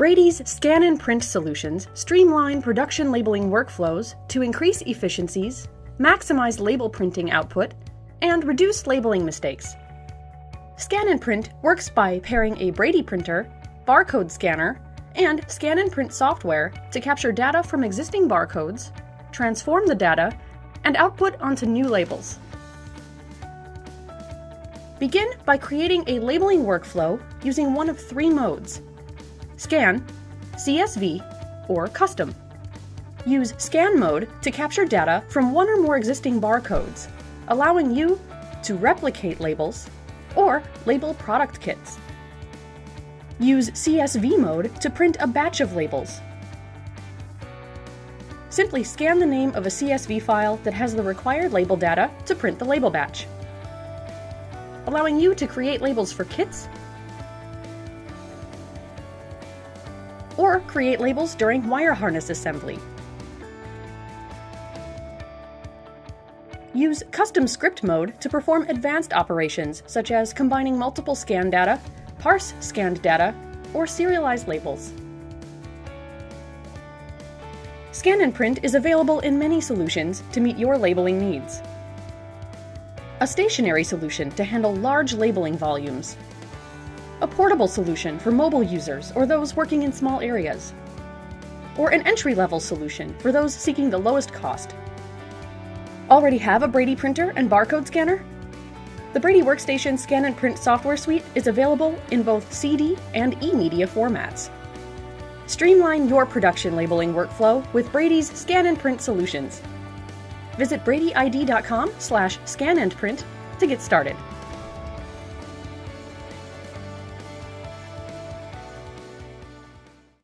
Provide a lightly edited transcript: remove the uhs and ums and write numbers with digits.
Brady's scan and print solutions streamline production labeling workflows to increase efficiencies, maximize label printing output, and reduce labeling mistakes. Scan and Print works by pairing a Brady printer, barcode scanner, and scan and print software to capture data from existing barcodes, transform the data, and output onto new labels. Begin by creating a labeling workflow using one of three modes: Scan, CSV, or Custom. Use Scan mode to capture data from one or more existing barcodes, allowing you to replicate labels or label product kits. Use CSV mode to print a batch of labels. Simply scan the name of a CSV file that has the required label data to print the label batch, allowing you to create labels for kits or create labels during wire harness assembly. Use Custom Script mode to perform advanced operations such as combining multiple scan data, parse scanned data, or serialize labels. Scan and Print is available in many solutions to meet your labeling needs. A stationary solution to handle large labeling volumes. A portable solution for mobile users or those working in small areas. Or an entry-level solution for those seeking the lowest cost. Already have a Brady printer and barcode scanner? The Brady Workstation Scan and Print software suite is available in both CD and e-media formats. Streamline your production labeling workflow with Brady's Scan and Print solutions. Visit bradyid.com/scanandprint to get started.